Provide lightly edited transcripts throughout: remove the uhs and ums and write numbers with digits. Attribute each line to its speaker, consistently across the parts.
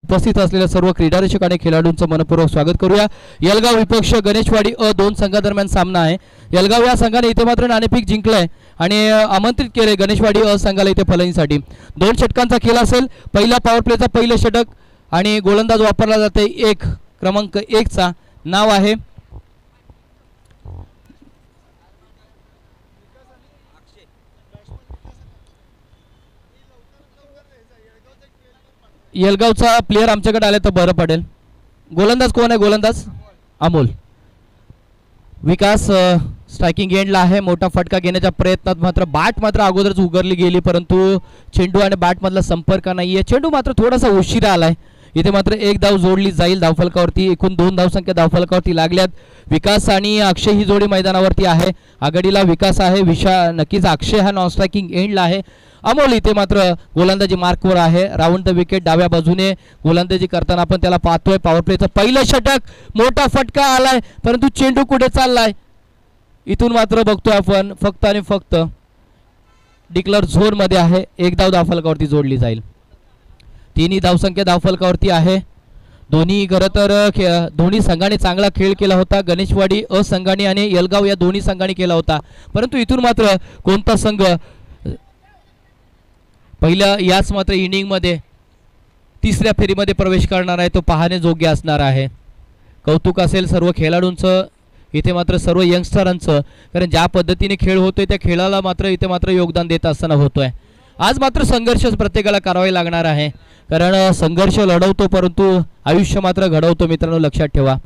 Speaker 1: उपस्थित असलेल्या सर्व क्रीडारसिक आणि खेळाडूंचं मनपूर्वक स्वागत करूया। यलगाव विपक्ष गणेशवाडी दोन संघादरम्यान सामना आहे। यलगाव या संघाने इथे मात्र नाणेफेक जिंकलाय आणि आमंत्रित केले गणेशवाडी संघाला इथे फलंदाजीसाठी। 2 षटकांचा खेळ असेल। पहिला पॉवर प्लेचा पहिलं षटक आणि गोलंदाज वापरला जाते क्रमांक 1 चा नाव आहे यलगावचा प्लेयर आमच्याकडे आले तर बरं पडेल। गोलंदाज कोण आहे? गोलंदाज अमोल। विकास स्ट्रायकिंग एंडला आहे। मोठा फटका घेण्याच्या प्रयत्नात मात्र बॅट मात्र अगोदरच उघडली गेली परंतु चेंडू आणि बॅट मधला संपर्क नाहीये। चेंडू मात्र थोडासा उशिरा आलाय। इथे मात्र एक धाव जोडली जाईल धावफलकावरती। एकूण 2 धावसंख्या धावफलकावरती लागल्यात। विकास आणि अक्षय ही जोडी मैदानावरती आहे। आघाडीला विकास आहे। नक्कीच अक्षय हा नॉन स्ट्रायकिंग एंडला आहे। अमोल इथे मात्र गोलंदाजी मार्कवर आहे। राऊंड द विकेट डाव्या बाजूने गोलंदाजी करताना आपण त्याला पाहतोय। पॉवर प्लेचं पहिलं षटक, मोठा फटका आलाय परंतु चेंडू कुठे चाललाय इथून मात्र बघतोय आपण फक्त आणि फक्त डिक्लेअर झोन मध्ये आहे। एक धाव धावफलकावरती जोडली जाईल। तिन्ही धावसंख्या धावफलकावरती आहे। दोन्ही खरं तर दोन्ही संघाने चांगला खेळ केला होता। गणेशवाडी संघाने आणि यलगाव या दोन्ही संघाने केला होता परंतु इथून मात्र कोणता संघ पहिल्या याच मात्र इनिंग मध्ये तिसऱ्या फेरीमध्ये प्रवेश करणार आहे तो पाहणे योग्य असणार आहे। कौतुक असेल सर्व खेळाडूंचं इथे मात्र सर्व यंगस्टरांचं, कारण ज्या पद्धतीने खेळ होतोय त्या खेळाला मात्र इथे मात्र योगदान देत असताना होतोय। आज मात्र संघर्ष प्रत्येकाला करावे लागणार आहे कारण संघर्ष लढवतो परंतु आयुष्य मात्र घडवतो मित्रांनो, लक्षात ठेवा।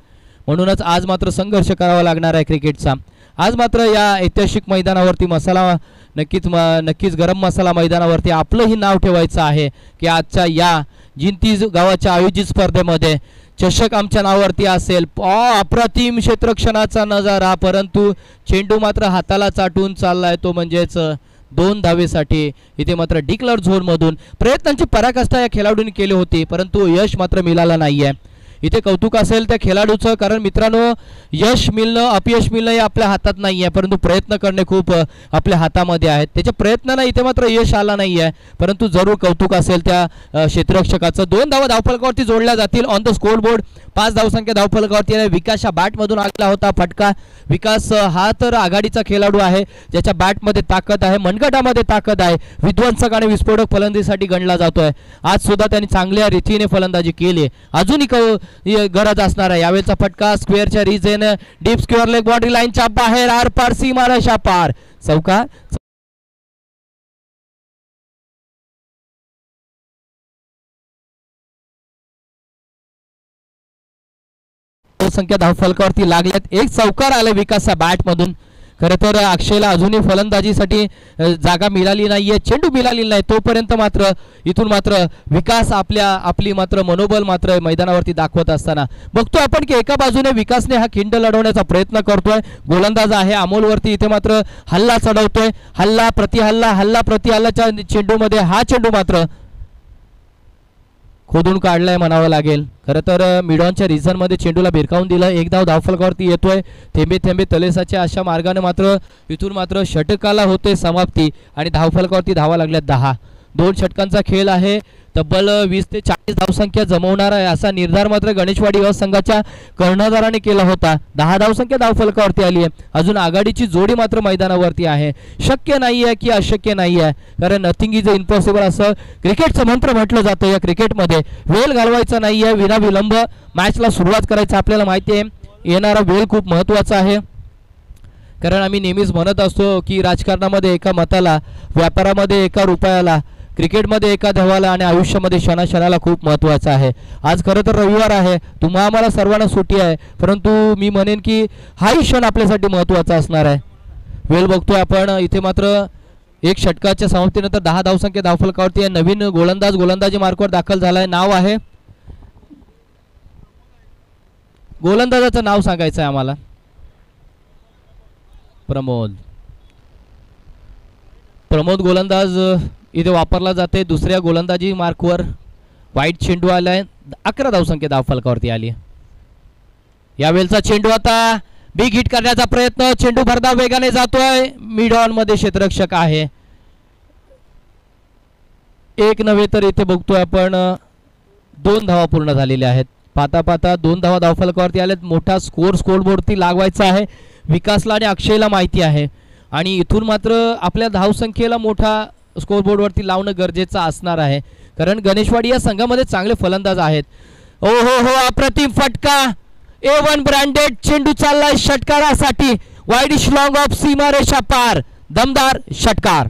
Speaker 1: म्हणूनच आज मात्र संघर्ष करावा लागणार आहे क्रिकेटचा। आज मात्र या ऐतिहासिक मैदानावरती नक्कीच गरम मसाला मैदानावरती आपलंही नाव ठेवायचं आहे की आजच्या या जिंती गावाच्या आयोजित स्पर्धेमध्ये चषक आमच्या नावावरती असेल। अप्रतिम क्षेत्ररक्षणाचा नजारा परंतु चेंडू मात्र हाताला चाटून चाललाय तो म्हणजेच 2 धावेसाठी। इथे मात्र डिक्लेअर झोन मधून प्रयत्नांची पराकाष्ठा या खेळाडूंनी केली होती परंतु यश मात्र मिळालं नाहीये। इथे कौतुक असेल त्या खेळाडूचं, कारण मित्रांनो यश मिळणं अपयश मिळणं हे आपल्या हातात नाही आहे परंतु प्रयत्न करणे खूप आपल्या हातामध्ये आहेत। त्याच्या प्रयत्नांना इथे मात्र यश आला नाही आहे परंतु जरूर कौतुक असेल त्या क्षेत्ररक्षकाचं। 2 धावा धावफलकावरती जोडल्या जातील ऑन द स्कोर बोर्ड। 5 धावसंख्या धावफलकावरती आहे। विकासच्या बॅटमधून आला होता फटका। विकास हा तर आघाडीचा खेळाडू आहे ज्याच्या बॅटमध्ये ताकद आहे, मनगटामध्ये ताकद आहे। विध्वंसक आणि विस्फोटक फलंदाजीसाठी गणला जातोय। आज सुद्धा त्यांनी चांगल्या रीतीने फलंदाजी केली। अजूनही गरज असणार आहे। यावेळचा फटका स्क्वेअरच्या region deep square leg boundary लाईनच्या बाहेर आर पार सीमारेषा पार चौका। संख्या धावफलकावरती लागल्यात। एक चौकार आले विकासच्या बॅट मधून। खरं तर अक्षयला अजूनही फलंदाजीसाठी जागा मिळाली नाहीये, चेंडू मिळाली नाही तोपर्यंत मात्र इथून मात्र विकास आपली मात्र मनोबल मात्र मैदानावरती दाखवत असताना बघतोय आपण की एका बाजूने विकासने हा खिंड लढवण्याचा प्रयत्न करतोय। गोलंदाज आहे अमोलवरती इथे मात्र हल्ला चढवतोय। हल्ला प्रति हल्लाच्या चेंडूमध्ये हा चेंडू मात्र खोदून काढलाय म्हणावं लागेल। खरं तर मिडॉनच्या रिझन मध्ये चेंडूला भिरकावून दिलं। एक धाव धावफलकावरती येतोय। थेंबे थेंबे तलेसाच्या अशा मार्गाने मात्र इथून मात्र षटकाला होते समाप्ती आणि धावफलकावरती धावा लागल्या 10। 2 षटकांचा खेळ आहे। तब्बल 20 ते 40 धावसंख्या जमवणार आहे असा निर्धार मात्र गणेशवाडी संघाच्या कर्णधाराने केला होता। 10 धावसंख्या धावफलकावरती आली आहे। अजून आघाडीची जोडी मात्र मैदानावरती आहे। शक्य नाही आहे की अशक्य नाही आहे, कारण नथिंग इज इम्पॉसिबल असं क्रिकेटचं मंत्र म्हटलं जातं। या क्रिकेटमध्ये वेळ घालवायचा नाही आहे, विनाविलंब मॅचला सुरुवात करायची। आपल्याला माहिती आहे येणारा वेळ खूप महत्त्वाचा आहे, कारण आम्ही नेहमीच म्हणत असतो की राजकारणामध्ये एका मताला, व्यापारामध्ये एका रुपयाला, क्रिकेटमध्ये एका धावाला आणि आयुष्यामध्ये क्षणाक्षणाला खूप महत्त्वाचं आहे। आज खरं तर रविवार आहे, तुम्हा आम्हाला सर्वांना सुट्टी आहे परंतु मी म्हणेन की हाही क्षण आपल्यासाठी महत्त्वाचा असणार आहे। वेळ बघतोय आपण इथे मात्र 1 षटकाच्या समाप्तीनंतर 10 धावसंख्या धावफलकावरती आहे। नवीन गोलंदाजी मार्कवर दाखल झालाय। नाव आहे, गोलंदाजाचं नाव सांगायचं आहे आम्हाला। प्रमोद गोलंदाज इथे वापरला जाते। दुसऱ्या गोलंदाजी मार्कवर वाईट चेंडू आलाय। 11 धावसंख्या धावफलकावरती आली। यावेळचा चेंडू आता बिग हिट करण्याचा प्रयत्न। चेंडू भरधाव वेगाने जातोय। मिड ऑन मध्ये क्षेत्ररक्षक आहे। एक नव्हे तर इथे बघतोय आपण 2 धावा पूर्ण झालेल्या आहेत. पाहता पाहता 2 धावा धावफलकावरती आल्यात. मोठा स्कोरबोर्डवरती लागवायचा आहे. विकासला आणि अक्षयला माहिती आहे आणि इथून मात्र आपल्या धावसंख्येला मोठा स्कोरबोर्डवरती लावणं गरजेचं असणार आहे, कारण गणेशवाडी या संघामध्ये चांगले फलंदाज आहेत. ओ हो अप्रतिम फटका. A1 ब्रँडेड चेंडू चाललाय षटकारासाठी. वाईडिश लॉंग ऑफ सीमारेषा पार. दमदार षटकार.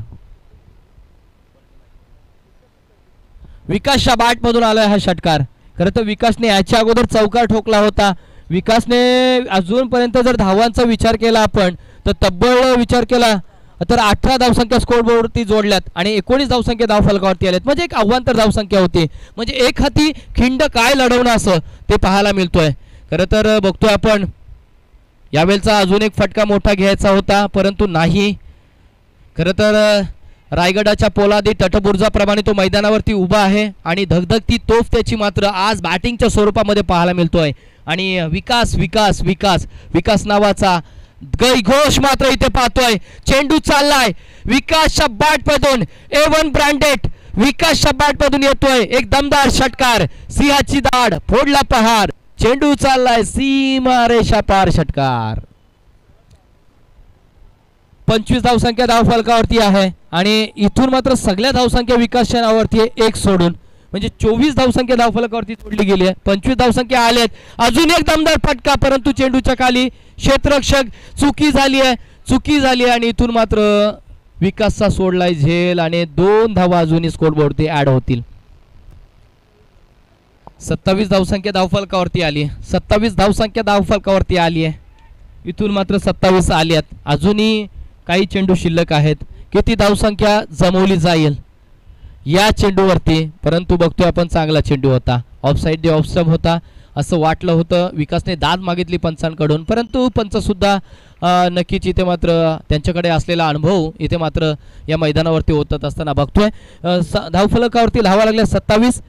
Speaker 1: विकासच्या बॅट मधून आलाय हा षटकार. खरं तर विकासने याच्या अगोदर चौकार ठोकला होता. विकासने अजूनपर्यंत जर धावांचा विचार केला आपण तर तब्बल विचार केला तर 18 धावसंख्या स्कोरबोर्डवरती जोडल्यात आणि 19 धावसंख्या धावफलकावरती आल्यात. म्हणजे एक अव्वांतर धावसंख्या होती. म्हणजे एक हाती खिंड काय लढवणं असं ते पाहायला मिळतोय. खरं तर बघतोय आपण यावेळचा अजून एक फटका मोठा घ्यायचा होता परंतु नाही. खरं तर रायगडाच्या पोलादी तटबुर्जाप्रमाणे तो मैदानावरती उभा आहे आणि धगधगती तोफ त्याची मात्र आज बॅटिंगच्या स्वरूपामध्ये पाहायला मिळतोय. आणि विकास विकास विकास विकास नावाचा घोष मात्र इथे पाहतोय. चेंडू चाललाय विकासच्या बॅटमधून. A1 ब्रँडेड विकासच्या बॅटमधून येतोय एक दमदार षटकार. सिंहाची दाढ फोडला पहार. चेंडू चाललाय सीमारेषा पार षटकार. 25 धावसंख्या धावफलकावरती आहे आणि इथून मात्र सगळ्या धावसंख्या विकासच्या नावावरती आहे एक सोडून. म्हणजे 24 धावसंख्या धावफलकावरती सोडली गेली आहे. 25 धावसंख्या आल्यात. अजून एक दमदार फटका परंतु चेंडूच्या खाली क्षेत्ररक्षक चुकी झाली आहे आणि इथून मात्र विकासचा सोडलाय झेल आणि 2 धावा अजूनही स्कोरबोर्डवरती ऍड होतील. 27 धावसंख्या धावफलकावरती आली. 27 धावसंख्या धावफलकावरती आली आहे. इथून मात्र 27 आल्यात. अजूनही काही चेंडू शिल्लक आहेत. किती धावसंख्या जमवली जाईल या चेंडूवरती, परंतु बघतोय आपण चांगला चेंडू होता. ऑफसाईड दे ऑफस्टंप होता असं वाटलं होतं. विकासने दाद मागितली पंचांकडून परंतु पंच सुद्धा नक्कीच इथे मात्र त्यांच्याकडे असलेला अनुभव इथे मात्र या मैदानावरती होत असताना बघतोय. धावफलकावरती धावा लागल्या 27.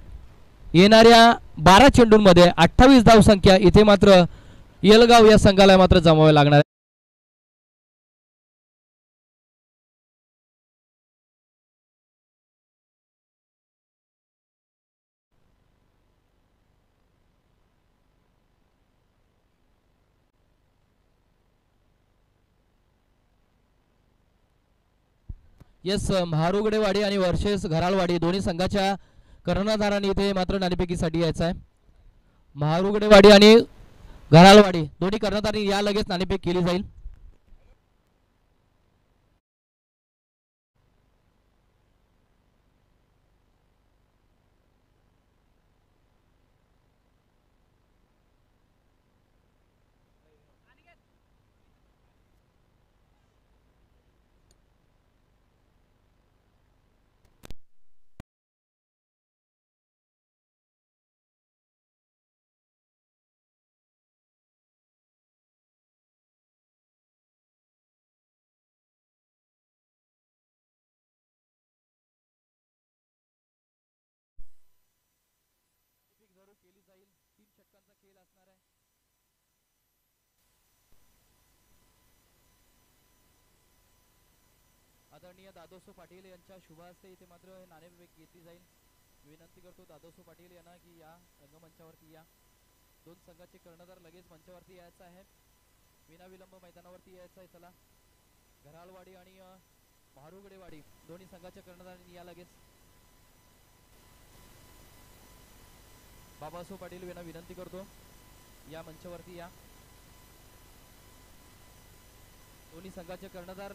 Speaker 1: येणाऱ्या 12 चेंडूंमध्ये 28 धावसंख्या इथे मात्र येलगाव या संघाला मात्र जमावे लागणार. येस, महारुगडेवाडी आणि वर्षेस घराळवाडी दोन्ही संघाच्या कर्णधारांनी इथे मात्र नाणेफेकीसाठी यायचं आहे. महारुगडेवाडी आणि घराळवाडी दोन्ही कर्णधारांनी या लगेच नाणेफेक केली जाईल. केली जाईल. 3 षटकांचा खेळ असणार आहे. आदरणीय दादोसो पाटील यांच्या शुभ हस्ते इथे मात्र नाणेफेक घेतली जाईल. विनंती करतो दादोसो पाटील यांना की या रंगमंचावरती या. 2 संघाचे कर्णधार लगेच मंचावरती यायचं आहे. विनाविलंब मैदानावरती यायचं आहे. चला, घराळवाडी आणि महारुगडेवाडी दोन्ही संघाच्या कर्णधारांनी या लगेच. बाबासो पाटील यांना विनंती करतो या मंचावरती या. दोन्ही संघाचे कर्णधार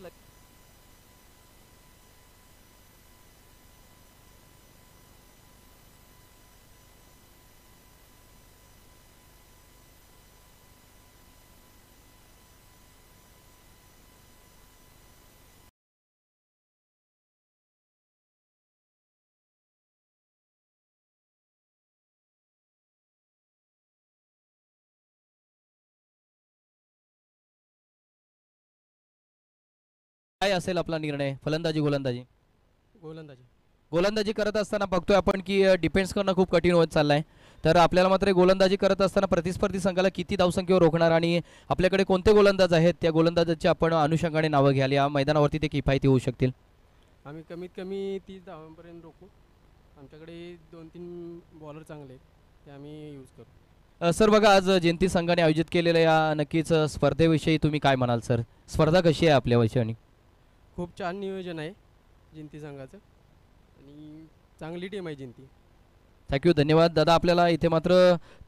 Speaker 1: काय असेल आपला निर्णय? फलंदाजी गोलंदाजी? गोलंदाजी करत असताना बघतोय आपण की डिफेन्स करणं खूप कठीण होत चाललंय. तर आपल्याला मात्र गोलंदाजी करत असताना प्रतिस्पर्धी संघाला किती धावसंख्येवर रोखणार आणि आपल्याकडे कोणते गोलंदाज आहेत त्या गोलंदाजाची आपण अनुषंगाने नावं घ्याल. या मैदानावरती ते किफायती होऊ शकतील.
Speaker 2: आम्ही कमीत कमी 30 धावांपर्यंत रोखू. आमच्याकडे 2-3 बॉलर चांगले आहेत. ते आम्ही यूज करू.
Speaker 1: सर बघा आज जयंती संघाने आयोजित केलेल्या या नक्कीच स्पर्धेविषयी तुम्ही काय म्हणाल सर? स्पर्धा कशी आहे आपल्या विषयाने?
Speaker 2: खूप छान नियोजन आहे जिंती संघाचं आणि चांगली टीम आहे जिंती.
Speaker 1: थँक्यू, धन्यवाद दादा. आपल्याला इथे मात्र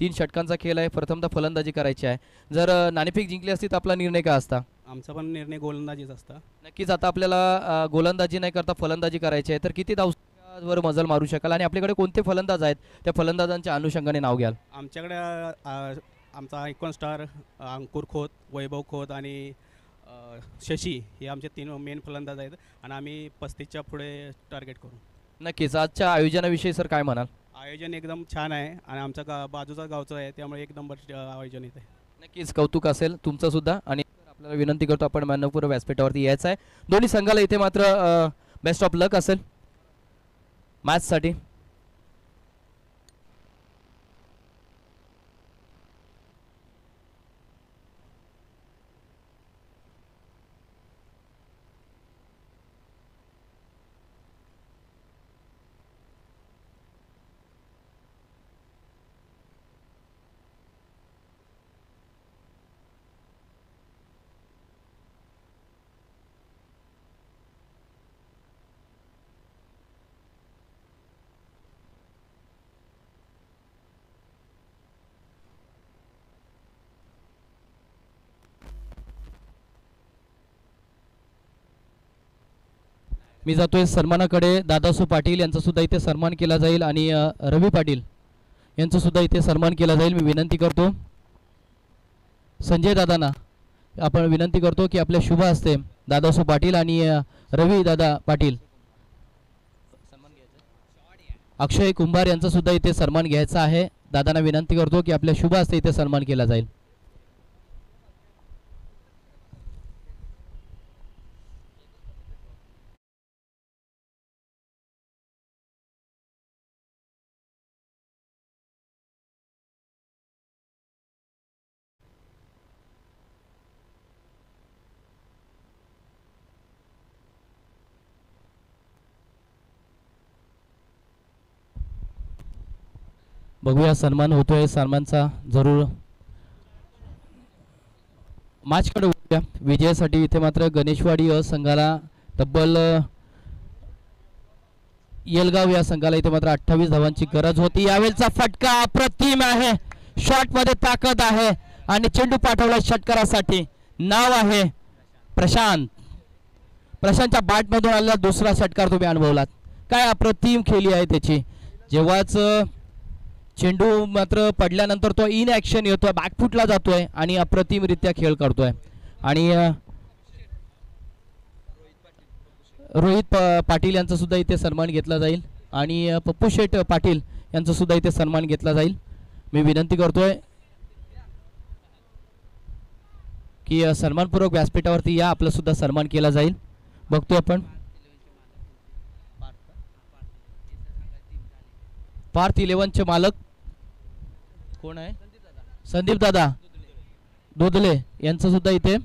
Speaker 1: 3 षटकांचा खेळ आहे. प्रथमतः फलंदाजी करायची आहे. जर नाणेफेक जिंकली असती तर आपला निर्णय काय असता?
Speaker 3: आमचा पण निर्णय गोलंदाजीच असता.
Speaker 1: नक्कीच आता आपल्याला गोलंदाजी नाही करता फलंदाजी करायची आहे. तर किती धावसंख्येवर मजल मारू शकाल आणि आपल्याकडे कोणते फलंदाज आहेत त्या फलंदाजांच्या अनुषंगाने नाव घ्याल?
Speaker 3: आमच्याकडे आमचा आयकॉन स्टार अंकुर खोत, वैभव खोत आणि शशी हे आमचे 3 मेन फलंदाज आहेत आणि आम्ही 35च्या पुढे टार्गेट करू.
Speaker 1: नक्कीच आजच्या आयोजनाविषयी सर काय म्हणाल?
Speaker 3: आयोजन एकदम छान आहे आणि आमचा बाजूचा गावचं आहे त्यामुळे एक नंबर आयोजन येत आहे.
Speaker 1: नक्कीच कौतुक असेल तुमचं सुद्धा. आणि आपल्याला विनंती करतो आपण मानपूर व्यासपीठावरती यायचं आहे. दोन्ही संघाला इथे मात्र बेस्ट ऑफ लक असेल मॅचसाठी. मी जातोय सन्मानाकडे. दादासू पाटील यांचा सुद्धा इथे सन्मान केला जाईल आणि रवी पाटील यांचा सुद्धा इथे सन्मान केला जाईल. मी विनंती करतो संजय दादांना, आपण विनंती करतो की आपल्या शुभ हस्ते दादासू पाटील आणि रवी दादा पाटील, अक्षय कुंभार यांचा सुद्धा इथे सन्मान घ्यायचा आहे. दादांना विनंती करतो की आपल्या शुभ हस्ते इथे सन्मान केला जाईल. बघूया सन्मान होतोय. सन्मानचा जरूर मॅचकडे वळूया. विजयासाठी इथे मात्र गणेशवाडी संघाला तब्बल येलगाव या संघाला इथे मात्र 28 धावांची गरज होती. यावेळेचा फटका अप्रतिम आहे. शॉट मध्ये ताकद आहे आणि चेंडू पाठवला षटकारासाठी. नाव आहे प्रशांत. प्रशांतच्या बॅट मधून आलेला दुसरा षटकार तुम्ही अनुभवलात. काय अप्रतिम खेळी आहे त्याची. जेव्हाच चेंडू मात्र पडल्यानंतर तो इन ॲक्शन येतोय, बॅकफुटला जातोय आणि अप्रतिमरित्या खेळ करतोय. आणि रोहित पाटील यांचा सुद्धा इथे सन्मान घेतला जाईल आणि पप्पू शेठ पाटील यांचा सुद्धा इथे सन्मान घेतला जाईल. मी विनंती करतोय की सन्मानपूर्वक व्यासपीठावरती या, आपला सुद्धा सन्मान केला जाईल. बघतोय आपण पार्थ 11चे मालक कोण आहे? संदीप दादा दुधले यांचा सुद्धा इथे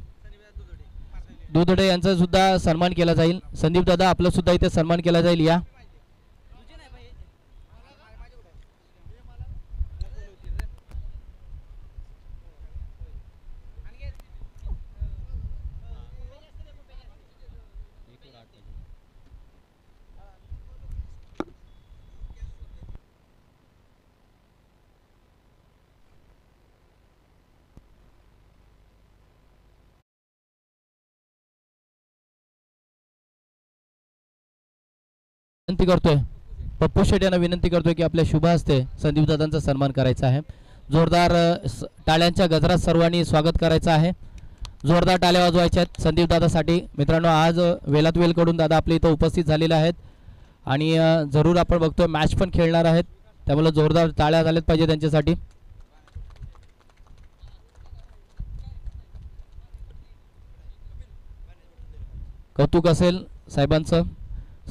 Speaker 1: दुधडे यांचा सुद्धा सन्मान केला जाईल. संदीप दादा आपला सुद्धा इथे सन्मान केला जाईल. या विनंती करतोय पप्पू शेट यांना विनंती करतोय की आपल्या शुभ हस्ते संदीप दादांचा सन्मान करायचा आहे. जोरदार टाळ्यांच्या गजरात सर्वांनी स्वागत करायचं आहे. जोरदार टाळ्या वाजवायच्या आहेत संदीप दादासाठी. मित्रांनो आज वेलात वेल कडून दादा आपल्या इथं उपस्थित झालेले आहेत आणि जरूर आपण बघतोय मॅच पण खेळणार आहेत, त्यामुळे जोरदार टाळ्या झाल्यात पाहिजे त्यांच्यासाठी. कौतुक असेल साहेबांचं.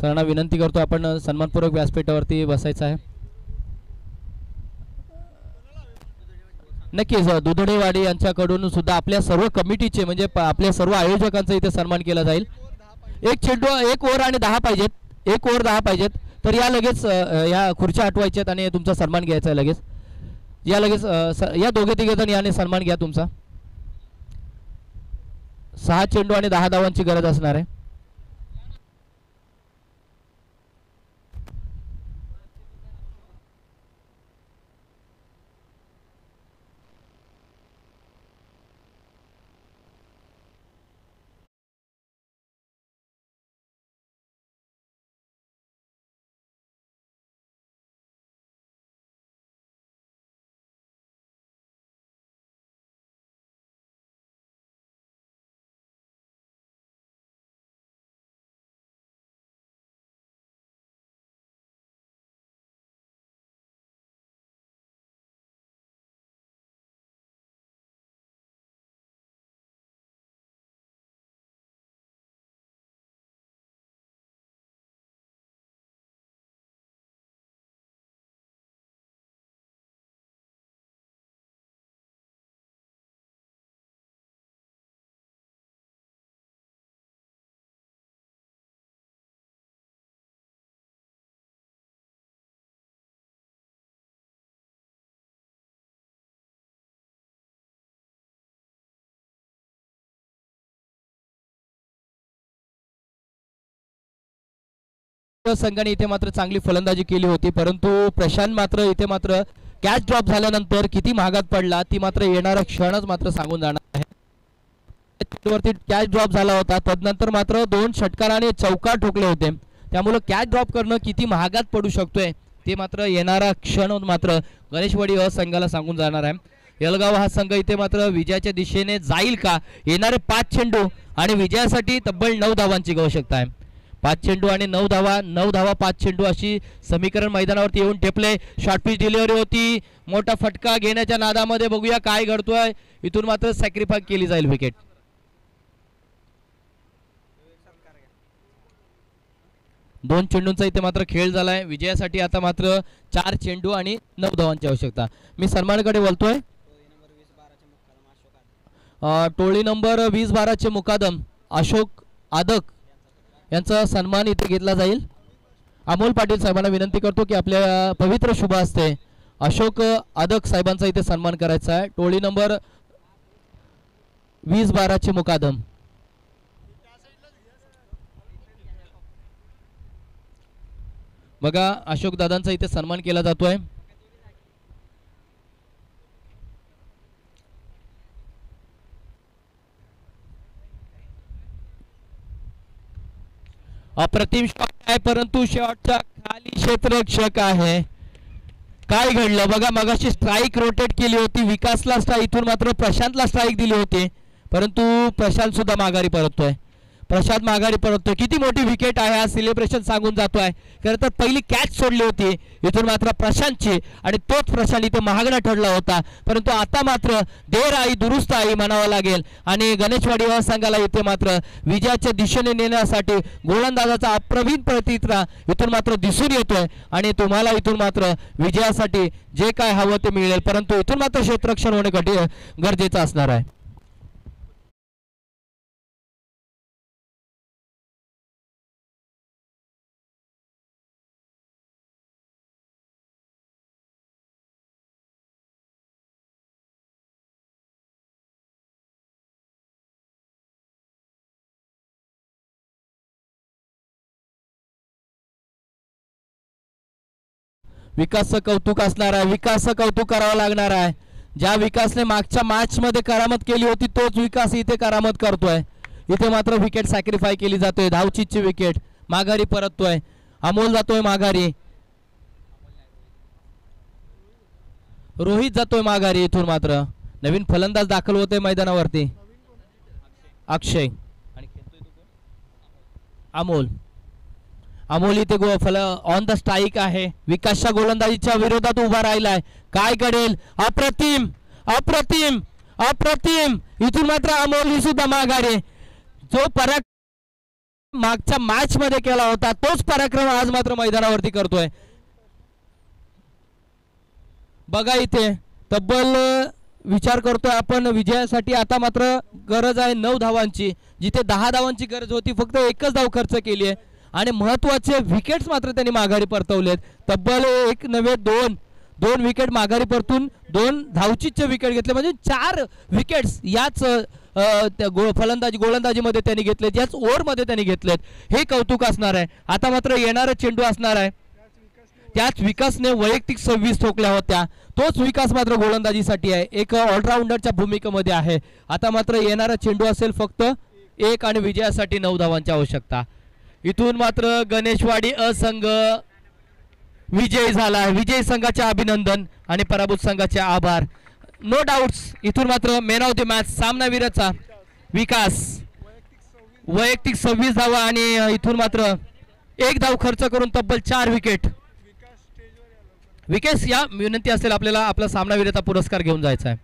Speaker 1: सरांना विनंती करतो आपण सन्मानपूर्वक व्यासपीठावरती बसायचं आहे. नक्कीच दुधडेवाडी यांच्याकडून सुद्धा आपल्या सर्व कमिटीचे म्हणजे आपल्या सर्व आयोजकांचा इथे सन्मान केला जाईल. एक चेंडू 1 ओव्हर आणि 10 पाहिजेत, 1 ओव्हर 10 पाहिजेत. तर या लगेच या खुर्च्या हटवायच्यात आणि तुमचा सन्मान घ्यायचा आहे लगेच. या लगेच या दोघे तिघे जण याने सन्मान घ्या तुमचा. 6 चेंडू आणि 10 धावांची गरज असणार आहे. संघाने इथे मात्र चांगली फलंदाजी केली होती, परंतु प्रशांत मात्र इथे मात्र कॅच ड्रॉप झाल्यानंतर किती महागात पडला ती मात्र येणारा क्षणच मात्र सांगून जाणार आहे. वरती कॅच ड्रॉप झाला होता, तदनंतर मात्र 2 षटकाराने चौकार ठोकले होते, त्यामुळे कॅच ड्रॉप करणं किती महागात पडू शकतोय ते मात्र येणारा क्षण मात्र गणेशवाडी संघाला सांगून जाणार आहे. येलगाव हा संघ इथे मात्र विजयाच्या दिशेने जाईल का? येणारे 5 चेंडू आणि विजयासाठी तब्बल 9 धावांची आवश्यकता आहे. 5 चेंडू आणि 9 धावा, 9 धावा 5 चेंडू अशी समीकरण मैदानावरती येऊन टेपले. शॉर्ट पिच डिलिव्हरी होती, मोठा फटका घेण्याच्या नादामध्ये बघूया काय घडतोय. इथून मात्र सॅक्रिफाईस केली जाईल विकेट. दोन चेंडूंचा इथे मात्र खेळ झालाय. विजयासाठी आता मात्र 4 चेंडू आणि 9 धावांची आवश्यकता. मी सन्मानकडे बोलतोय. टोळी नंबर 20-12 चे मुकादम अशोक आदक यांचा सन्मान इथे घेतला जाईल. अमोल पाटील साहेबांना विनंती करतो की आपल्या पवित्र शुभ हस्ते अशोक आदक साहेबांचा इथे सन्मान करायचा आहे. टोळी नंबर 20-12 चे मुकादम. बघा अशोक दादांचा इथे सन्मान केला जातोय. अप्रतिम शॉट आहे, परंतु शॉटच्या खाली क्षेत्ररक्षक आहे. काय घडलं बघा, मगाशी स्ट्राईक रोटेट केली होती विकासला स्ट्राईक, इथून मात्र प्रशांतला स्ट्राईक दिली होती, परंतु प्रशांत सुद्धा माघारी परततोय. प्रशांत माघारी परततोय. किती मोठी विकेट आहे, हा सेलिब्रेशन सांगून जातोय. खरं तर पहिली कॅच सोडली होती इथून मात्र प्रशांतची आणि तोच प्रशांत इथे महागडा ठरला होता, परंतु आता मात्र देर आई दुरुस्त आई म्हणावं लागेल आणि गणेशवाडी संघाला इथे मात्र विजयाच्या दिशेने नेण्यासाठी गोलंदाजाचा अप्रवीण प्रतित्रा इथून मात्र दिसून येतोय आणि तुम्हाला इथून मात्र विजयासाठी जे काय हवं ते मिळेल, परंतु इथून मात्र क्षेत्ररक्षण होणे गरजेचं असणार आहे. विकासचं कौतुक असणार आहे, विकासचं कौतुक करावं लागणार आहे. ज्या विकासने मागच्या मॅच मध्ये करामत केली होती तोच विकास इथे करामत करतोय. इथे मात्र विकेट सॅक्रिफाय केली जातोय. धावचीची विकेट माघारी परततोय. अमोल जातोय माघारी, रोहित जातोय माघारी. इथून मात्र नवीन फलंदाज दाखल होते मैदानावरती. अक्षय आणि अमोल. अमोल इथे ऑन द स्ट्राईक आहे. विकासच्या गोलंदाजीच्या विरोधात उभा राहिलाय. काय घडेल? अप्रतिम अप्रतिम अप्रतिम. इथून मात्र अमोल ही सुद्धा माघारी. जो पराक्रम मागच्या मॅच मध्ये केला होता तोच पराक्रम आज मात्र मैदानावरती करतोय. बघा इथे तब्बल विचार करतोय आपण विजयासाठी आता मात्र गरज आहे 9 धावांची, जिथे 10 धावांची गरज होती फक्त 1च धाव खर्च केली आहे आणि महत्वाचे विकेट्स मात्र त्यांनी माघारी परतवलेत. तब्बल 1 नव्हे 2 विकेट माघारी परतून 2 धावचीचे विकेट घेतले, म्हणजे 4 विकेट्स याच गोलंदाजीमध्ये त्यांनी घेतलेत, याच ओव्हरमध्ये त्यांनी घेतलेत. हे कौतुक असणार आहे. आता मात्र येणारा चेंडू असणार आहे, त्याच विकासने वैयक्तिक 26 ठोकल्या होत्या. तोच विकास मात्र गोलंदाजीसाठी आहे, एक ऑलराऊंडरच्या भूमिकेमध्ये आहे. आता मात्र येणारा चेंडू असेल फक्त 1 आणि विजयासाठी 9 धावांची आवश्यकता. इथून मात्र गणेशवाडी असंघ विजय झाला आहे. विजय संघाचे अभिनंदन आणि पराभूत संघाचे आभार. नो डाऊट्स इथून मात्र मॅन ऑफ द मॅच सामनावीराचा विकास, वैयक्तिक 26 धावा आणि इथून मात्र 1 धाव खर्च करून तब्बल 4 विकेट. विकेस या विनंती असेल आपल्याला आपला सामनावीराचा पुरस्कार घेऊन जायचा आहे.